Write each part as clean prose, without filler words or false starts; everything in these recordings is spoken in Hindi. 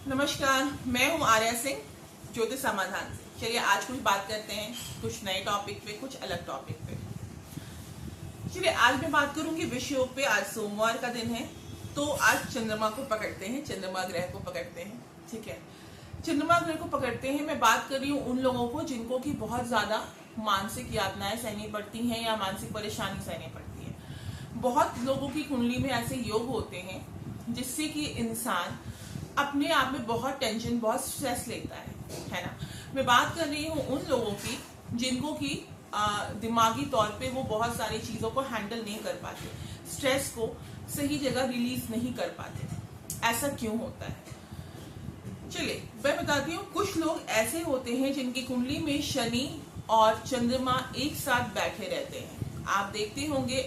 नमस्कार, मैं हूँ आर्या सिंह ज्योतिष समाधान से। चलिए आज कुछ बात करते हैं, कुछ नए टॉपिक पे, कुछ अलग टॉपिक पे। चलिए आज मैं बात करूंगी विश्व योग पे। आज सोमवार का दिन है, तो आज चंद्रमा को पकड़ते हैं, चंद्रमा ग्रह को पकड़ते हैं। ठीक है, चंद्रमा ग्रह को पकड़ते हैं। मैं बात कर रही हूँ उन लोगों को जिनको की बहुत ज्यादा मानसिक यातनाएं सहनी पड़ती हैं या मानसिक परेशानी सहनी पड़ती है। बहुत लोगों की कुंडली में ऐसे योग होते हैं जिससे कि इंसान अपने आप में बहुत टेंशन, बहुत स्ट्रेस लेता है ना। मैं बात कर रही हूँ उन लोगों की जिनको की दिमागी तौर पे वो बहुत सारी चीजों को हैंडल नहीं कर पाते, स्ट्रेस को सही जगह रिलीज नहीं कर पाते। ऐसा क्यों होता है? चलिए मैं बताती हूँ। कुछ लोग ऐसे होते हैं जिनकी कुंडली में शनि और चंद्रमा एक साथ बैठे रहते हैं। आप देखते होंगे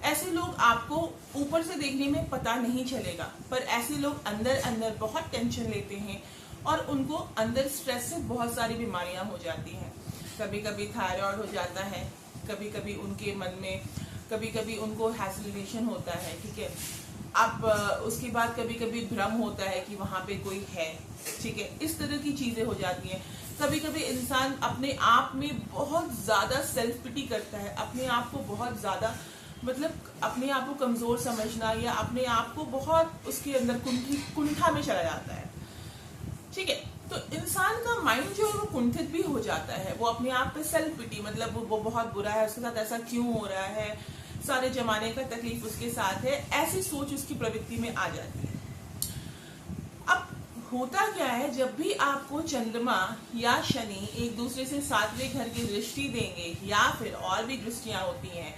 ऐसे लोग आपको ऊपर से देखने में पता नहीं चलेगा, पर ऐसे लोग अंदर अंदर बहुत टेंशन लेते हैं और उनको अंदर स्ट्रेस से बहुत सारी बीमारियां हो जाती हैं। कभी कभी थायराइड हो जाता है, कभी कभी उनके मन में, कभी कभी उनको हैसिलिटेशन होता है। ठीक है, अब उसके बाद कभी कभी भ्रम होता है कि वहां पे कोई है। ठीक है, इस तरह की चीजें हो जाती हैं। कभी कभी इंसान अपने आप में बहुत ज्यादा सेल्फ पिटी करता है, अपने आप को बहुत ज्यादा अपने आप को कमजोर समझना या अपने आप को बहुत उसके अंदर कुंठा में चला जाता है। ठीक है, तो इंसान का माइंड जो है वो कुंठित भी हो जाता है। वो अपने आप पे सेल्फ पिटी, वो बहुत बुरा है, उसके साथ ऐसा क्यों हो रहा है, सारे जमाने का तकलीफ उसके साथ है, ऐसी सोच उसकी प्रवृत्ति में आ जाती है। अब होता क्या है, जब भी आपको चंद्रमा या शनि एक दूसरे से सातवें घर की दृष्टि देंगे या फिर और भी दृष्टियां होती हैं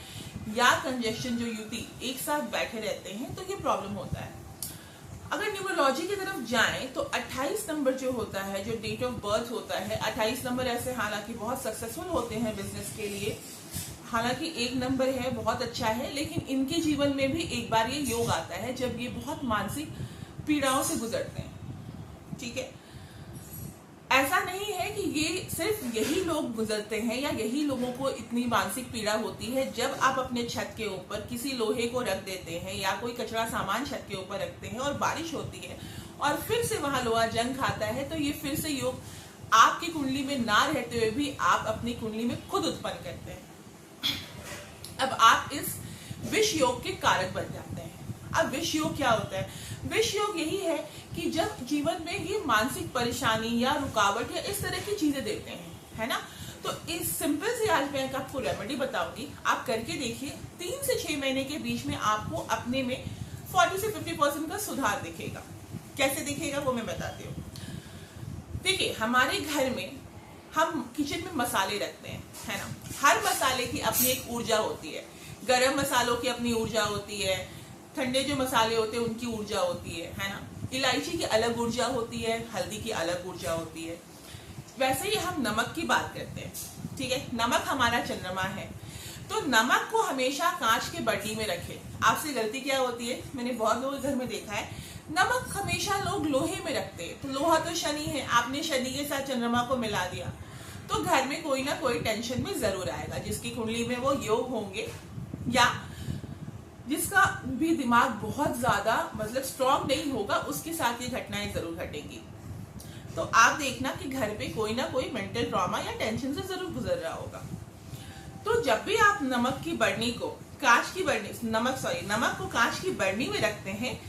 या कंजक्शन जो युति एक साथ बैठे रहते हैं, तो ये प्रॉब्लम होता है। अगर न्यूमरोलॉजी की तरफ जाएं तो 28 नंबर जो होता है, जो डेट ऑफ बर्थ होता है, 28 नंबर ऐसे हालांकि बहुत सक्सेसफुल होते हैं बिजनेस के लिए। हालांकि एक नंबर है, बहुत अच्छा है, लेकिन इनके जीवन में भी एक बार ये योग आता है जब ये बहुत मानसिक पीड़ाओं से गुजरते हैं। ठीक है, ऐसा नहीं है कि ये सिर्फ यही लोग गुजरते हैं या यही लोगों को इतनी मानसिक पीड़ा होती है। जब आप अपने छत के ऊपर किसी लोहे को रख देते हैं या कोई कचरा सामान छत के ऊपर रखते हैं और बारिश होती है और फिर से वहां लोहा जंग खाता है, तो ये फिर से योग आपकी कुंडली में ना रहते हुए भी आप अपनी कुंडली में खुद उत्पन्न करते हैं। अब आप इस विष योग के कारक बन जाते हैं। अब विष योग क्या होता है? विष योग यही है कि जब जीवन में ये मानसिक परेशानी या रुकावट या इस तरह की चीजें देते हैं, है ना। तो इस सिंपल से आज मैं आपको रेमेडी बताऊंगी, आप करके देखिए। 3 से 6 महीने के बीच में आपको अपने में 40 से 50% का सुधार दिखेगा। कैसे दिखेगा वो मैं बताती हूँ। देखिए, हमारे घर में हम किचन में मसाले रखते हैं, है ना। हर मसाले की अपनी एक ऊर्जा होती है। गरम मसालों की अपनी ऊर्जा होती है, ठंडे जो मसाले होते हैं उनकी ऊर्जा होती है ना। इलायची की अलग ऊर्जा होती है, हल्दी की अलग ऊर्जा होती है। वैसे ही हम नमक की बात करते हैं। ठीक है, नमक हमारा चंद्रमा है, तो नमक को हमेशा कांच के बर्नी में रखें। आपसे गलती क्या होती है, मैंने बहुत लोगों के घर में देखा है, नमक हमेशा लोग लोहे में रखते हैं। तो लोहा तो शनि है, आपने शनि के साथ चंद्रमा को मिला दिया, तो घर में कोई ना कोई टेंशन में जरूर आएगा। जिसकी कुंडली में वो योग होंगे या जिसका भी दिमाग बहुत ज्यादा स्ट्रांग नहीं होगा, उसके साथ ये घटनाएं जरूर घटेंगी। तो आप देखना कि घर पे कोई ना कोई मेंटल ट्रॉमा या टेंशन से जरूर गुजर रहा होगा। तो जब भी आप नमक की बर्नी को कांच को कांच की बर्नी में रखते हैं,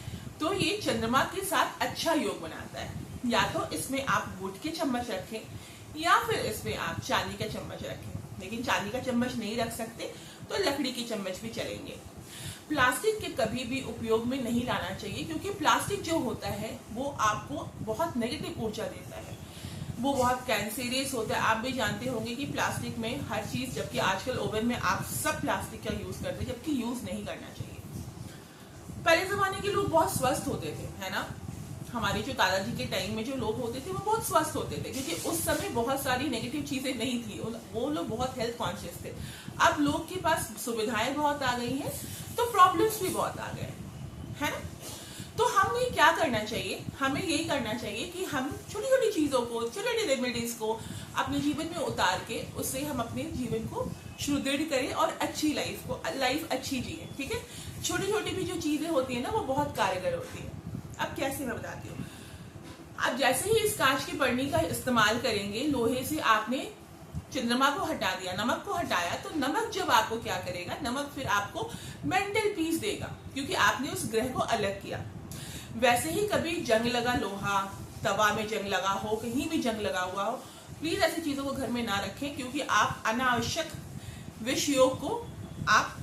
तो ये चंद्रमा के साथ अच्छा योग बनाता है। या तो इसमें आप वुड के चम्मच रखें या फिर इसमें आप चांदी का चम्मच रखें। लेकिन चांदी का चम्मच नहीं रख सकते तो लकड़ी की चम्मच भी चलेंगे। प्लास्टिक के कभी भी उपयोग में नहीं लाना चाहिए, क्योंकि प्लास्टिक जो होता है वो आपको बहुत नेगेटिव ऊर्जा देता है, वो बहुत कैंसरियस होता है। आप भी जानते होंगे कि प्लास्टिक में हर चीज, जबकि आजकल ओवन में आप सब प्लास्टिक का यूज करते हैं, जबकि यूज नहीं करना चाहिए। पहले जमाने के लोग बहुत स्वस्थ होते थे, है ना। हमारे जो दादाजी के टाइम में जो लोग होते थे वो बहुत स्वस्थ होते थे, क्योंकि उस समय बहुत सारी नेगेटिव चीजें नहीं थी, वो लोग बहुत हेल्थ कॉन्शियस थे। अब लोग के पास सुविधाएं बहुत आ गई हैं, तो प्रॉब्लम्स भी बहुत आ गए, है ना। तो हमें क्या करना चाहिए? हमें यही करना चाहिए कि हम छोटी छोटी चीजों को, छोटी छोटी रेमेडीज को अपने जीवन में उतार के उससे हम अपने जीवन को सुदृढ़ करें और अच्छी लाइफ अच्छी जिए। ठीक है, छोटी छोटी भी जो चीजें होती है ना, वो बहुत कारगर होती है। अब कैसे मैं बताती हूँ। आप जैसे ही इस कांच की बरनी का इस्तेमाल करेंगे, लोहे से आपने चंद्रमा को हटा दिया, नमक को हटाया, तो नमक जब आपको क्या करेगा, नमक फिर आपको मेंटल पीस देगा, क्योंकि आपने उस ग्रह को अलग किया। वैसे ही कभी जंग लगा लोहा, तवा में जंग लगा हो, कहीं भी जंग लगा हुआ हो, प्लीज ऐसी चीजों को घर में ना रखें, क्योंकि आप अनावश्यक विष योग को आप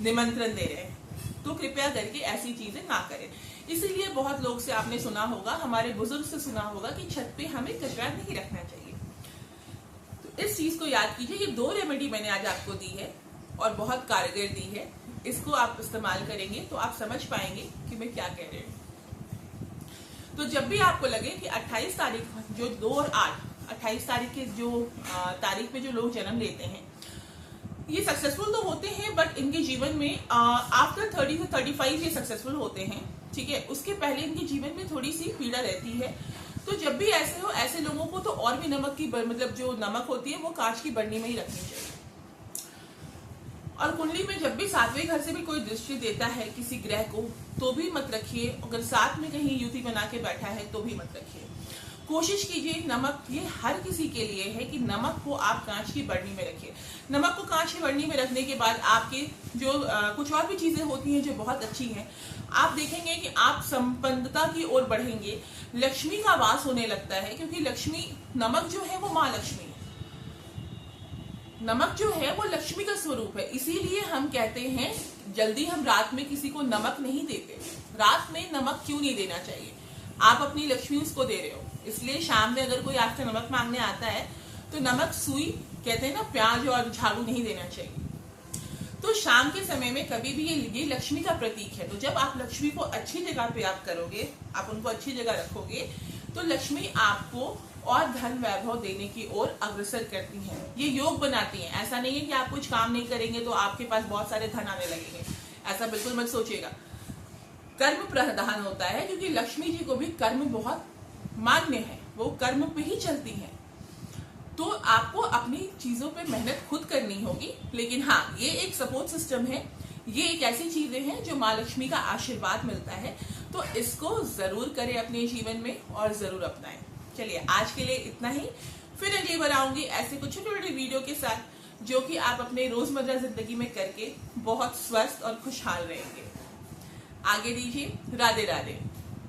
निमंत्रण दे रहे हैं। तो कृपया करके ऐसी चीजें ना करें। इसीलिए बहुत लोग से आपने सुना होगा, हमारे बुजुर्ग से सुना होगा कि छत पे हमें कचरा नहीं रखना चाहिए। तो इस चीज को याद कीजिए। ये 2 रेमेडी मैंने आज आपको दी है और बहुत कारगर दी है। इसको आप इस्तेमाल करेंगे तो आप समझ पाएंगे कि मैं क्या कह रही हूँ। तो जब भी आपको लगे कि 28 तारीख, जो 2 और 8, 28 तारीख के जो तारीख में जो लोग जन्म लेते हैं, ये सक्सेसफुल तो होते हैं, बट इनके जीवन में आफ्टर 30 से 35 ये सक्सेसफुल होते हैं, ठीक है। उसके पहले इनके जीवन में थोड़ी सी पीड़ा रहती है। तो जब भी ऐसे हो, ऐसे लोगों को तो और भी नमक की मतलब जो नमक होती है वो कांच की बरनी में ही रखनी चाहिए। और कुंडली में जब भी 7वें घर से भी कोई दृष्टि देता है किसी ग्रह को, तो भी मत रखिए। अगर साथ में कहीं युति बना के बैठा है तो भी मत रखिए। कोशिश कीजिए, नमक ये हर किसी के लिए है कि नमक को आप कांच की बरनी में रखिए। नमक को कांच की बरनी में रखने के बाद आपके जो कुछ और भी चीजें होती हैं जो बहुत अच्छी हैं, आप देखेंगे कि आप संपन्नता की ओर बढ़ेंगे, लक्ष्मी का वास होने लगता है, क्योंकि लक्ष्मी, नमक जो है वो माँ लक्ष्मी है। नमक जो है वो लक्ष्मी का स्वरूप है। इसीलिए हम कहते हैं जल्दी हम रात में किसी को नमक नहीं देते। रात में नमक क्यों नहीं देना चाहिए? आप अपनी लक्ष्मी उसको दे रहे हो। इसलिए शाम में अगर कोई आपसे नमक मांगने आता है तो नमक, सुई, कहते हैं ना, प्याज और झाड़ू नहीं देना चाहिए। तो शाम के समय में कभी भी ये लक्ष्मी का प्रतीक है। तो जब आप लक्ष्मी को अच्छी जगह पे आप करोगे, आप उनको अच्छी जगह रखोगे, तो लक्ष्मी आपको और धन वैभव देने की ओर अग्रसर करती हैं। ये योग बनाती हैं। ऐसा नहीं है कि आप कुछ काम नहीं करेंगे तो आपके पास बहुत सारे धन आने लगेंगे, ऐसा बिल्कुल मत सोचिएगा। कर्म प्रधान होता है, क्योंकि लक्ष्मी जी को भी कर्म बहुत मान्य है, वो कर्म पे ही चलती हैं। तो आपको अपनी चीजों पे मेहनत खुद करनी होगी, लेकिन हाँ, ये एक सपोर्ट सिस्टम है। ये एक ऐसी चीजें हैं जो माँ लक्ष्मी का आशीर्वाद मिलता है। तो इसको जरूर करें अपने जीवन में और जरूर अपनाएं। चलिए, आज के लिए इतना ही। फिर अगली बार आऊंगी ऐसे कुछ छोटे छोटे वीडियो के साथ, जो कि आप अपने रोजमर्रा जिंदगी में करके बहुत स्वस्थ और खुशहाल रहेंगे। आगे दीजिए। राधे राधे।